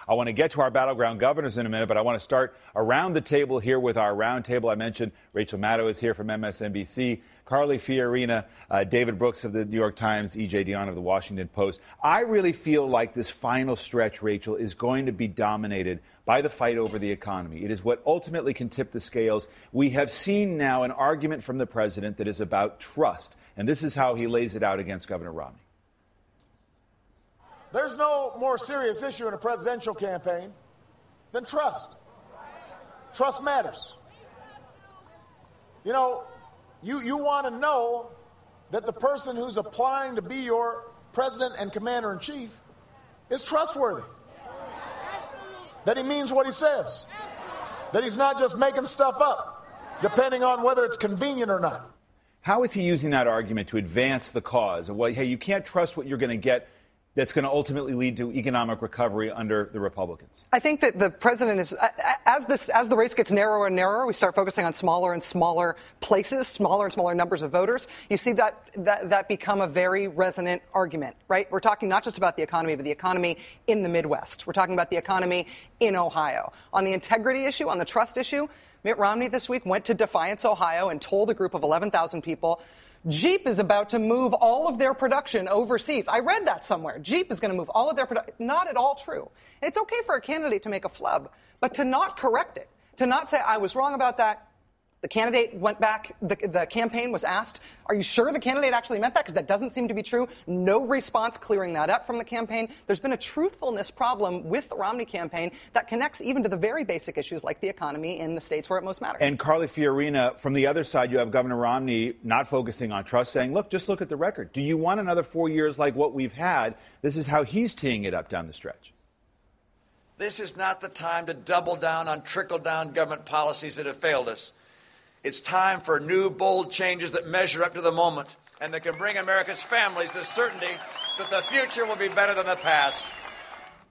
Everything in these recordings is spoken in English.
I want to get to our battleground governors in a minute, but I want to start around the table here with our roundtable. I mentioned Rachel Maddow is here from MSNBC, Carly Fiorina, David Brooks of the New York Times, E.J. Dionne of the Washington Post. I really feel like this final stretch, Rachel, is going to be dominated by the fight over the economy. It is what ultimately can tip the scales. We have seen now an argument from the president that is about trust, and this is how he lays it out against Governor Romney. There's no more serious issue in a presidential campaign than trust. Trust matters. You know, you want to know that the person who's applying to be your president and commander-in-chief is trustworthy. That he means what he says. That he's not just making stuff up, depending on whether it's convenient or not. How is he using that argument to advance the cause of, well, hey, you can't trust what you're going to get that's going to ultimately lead to economic recovery under the Republicans? I think that the president is, as the race gets narrower and narrower, we start focusing on smaller and smaller places, smaller and smaller numbers of voters. You see that become a very resonant argument, right? We're talking not just about the economy, but the economy in the Midwest. We're talking about the economy in Ohio. On the integrity issue, on the trust issue, Mitt Romney this week went to Defiance, Ohio, and told a group of 11,000 people, Jeep is about to move all of their production overseas. I read that somewhere. Jeep is going to move all of their production. Not at all true. It's okay for a candidate to make a flub, but to not correct it, to not say, I was wrong about that. The candidate went back. The campaign was asked, are you sure the candidate actually meant that? Because that doesn't seem to be true. No response clearing that up from the campaign. There's been a truthfulness problem with the Romney campaign that connects even to the very basic issues like the economy in the states where it most matters. And Carly Fiorina, from the other side, you have Governor Romney not focusing on trust, saying, look, just look at the record. Do you want another 4 years like what we've had? This is how he's teeing it up down the stretch. This is not the time to double down on trickle-down government policies that have failed us. It's time for new, bold changes that measure up to the moment and that can bring America's families the certainty that the future will be better than the past.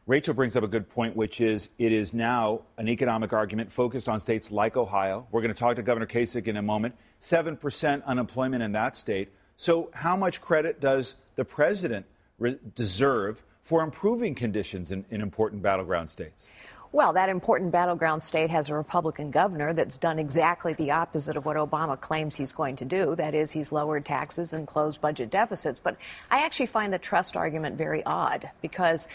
Rachel brings up a good point, which is it is now an economic argument focused on states like Ohio. We're going to talk to Governor Kasich in a moment. 7% unemployment in that state. So how much credit does the president deserve for improving conditions in important battleground states? Well, that important battleground state has a Republican governor that's done exactly the opposite of what Obama claims he's going to do. That is, he's lowered taxes and closed budget deficits. But I actually find the trust argument very odd because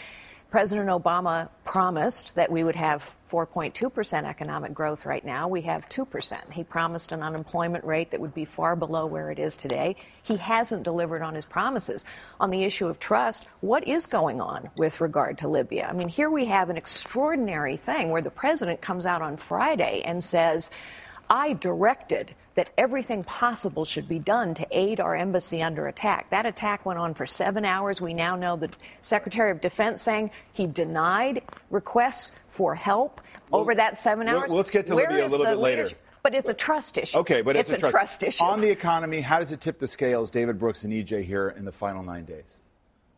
President Obama promised that we would have 4.2% economic growth right now. We have 2%. He promised an unemployment rate that would be far below where it is today. He hasn't delivered on his promises. On the issue of trust, what is going on with regard to Libya? I mean, here we have an extraordinary thing where the president comes out on Friday and says, I directed that everything possible should be done to aid our embassy under attack. That attack went on for 7 hours. We now know the Secretary of Defense saying he denied requests for help over that 7 hours. Let's get to Libya a little bit later. But it's a trust issue. Okay, but it's a trust issue. On the economy, how does it tip the scales, David Brooks and EJ here in the final 9 days?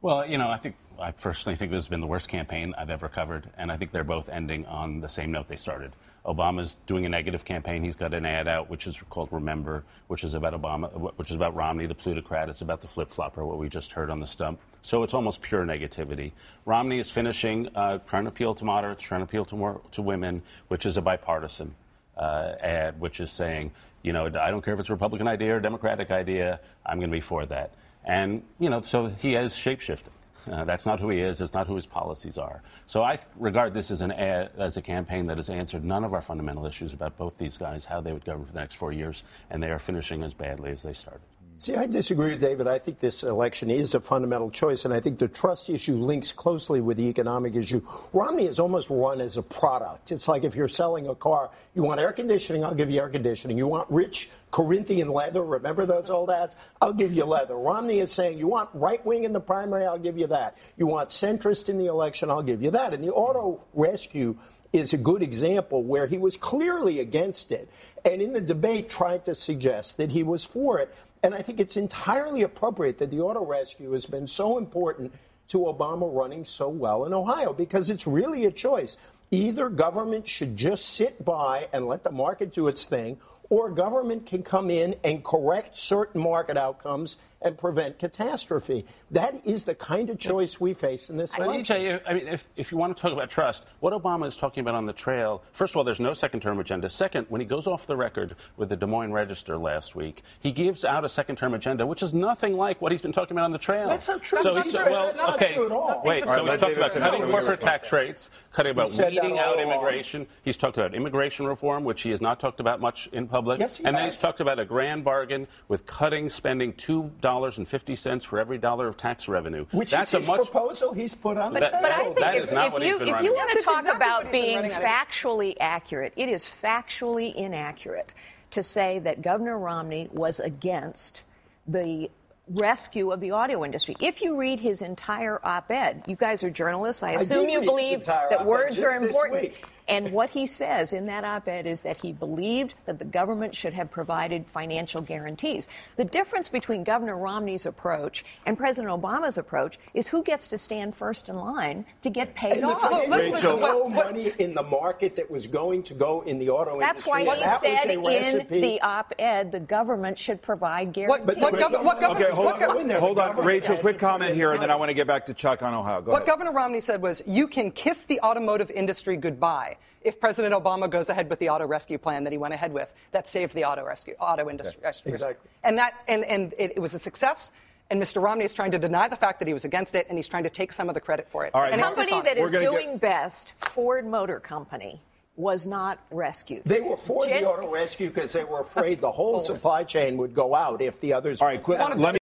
Well, you know, I personally think this has been the worst campaign I've ever covered, and I think they're both ending on the same note they started. Obama's doing a negative campaign. He's got an ad out, which is called Remember, which is about Obama, which is about Romney, the plutocrat. It's about the flip-flopper, what we just heard on the stump. So it's almost pure negativity. Romney is finishing, trying to appeal to moderates, trying to appeal to women, which is a bipartisan ad, which is saying, you know, I don't care if it's a Republican idea or a Democratic idea, I'm going to be for that. And, you know, so he has shape-shifted. That's not who he is. It's not who his policies are. So I regard this as a campaign that has answered none of our fundamental issues about both these guys, how they would govern for the next 4 years, and they are finishing as badly as they started. See, I disagree with David. I think this election is a fundamental choice, and I think the trust issue links closely with the economic issue. Romney is almost run as a product. It's like if you're selling a car, you want air conditioning, I'll give you air conditioning. You want rich Corinthian leather, remember those old ads? I'll give you leather. Romney is saying, you want right wing in the primary, I'll give you that. You want centrist in the election, I'll give you that. And the auto rescue is a good example where he was clearly against it, and in the debate tried to suggest that he was for it. And I think it's entirely appropriate that the auto rescue has been so important to Obama running so well in Ohio, because it's really a choice. Either government should just sit by and let the market do its thing, or government can come in and correct certain market outcomes and prevent catastrophe. That is the kind of choice we face in this election. EJ, I mean, if you want to talk about trust, what Obama is talking about on the trail, first of all, there's no second-term agenda. Second, when he goes off the record with the Des Moines Register last week, he gives out a second-term agenda, which is nothing like what he's been talking about on the trail. That's not true. So That's not true at all. Wait, so he's talked about cutting corporate tax rates, cutting about weeding out immigration. He's talked about immigration reform, which he has not talked about much in public. Yes, he and then has. he's talked about a grand bargain with cutting spending $2.50 for every dollar of tax revenue. Which is his proposal he's put on the table. But I think that is not what he's been if you want to talk exactly about what he's been being running on. factually accurate, it is factually inaccurate to say that Governor Romney was against the rescue of the auto industry. If you read his entire op-ed, you guys are journalists, I assume you believe that words are important. And what he says in that op-ed is that he believed that the government should have provided financial guarantees. The difference between Governor Romney's approach and President Obama's approach is who gets to stand first in line to get paid off. There's no money in the market that was going to go in the auto That's industry. why he said in the op-ed the government should provide guarantees. Hold on. Rachel, quick comment here, and then I want to get back to Chuck on Ohio. Go ahead. What Governor Romney said was, you can kiss the automotive industry goodbye if President Obama goes ahead with the auto rescue plan that he went ahead with that saved the auto industry. Exactly. And it was a success. And Mr. Romney is trying to deny the fact that he was against it, and he's trying to take some of the credit for it. All right, the company that is doing best, Ford Motor Company, was not rescued. They were for the auto rescue because they were afraid the whole supply chain would go out if the others. All right, quick. Let me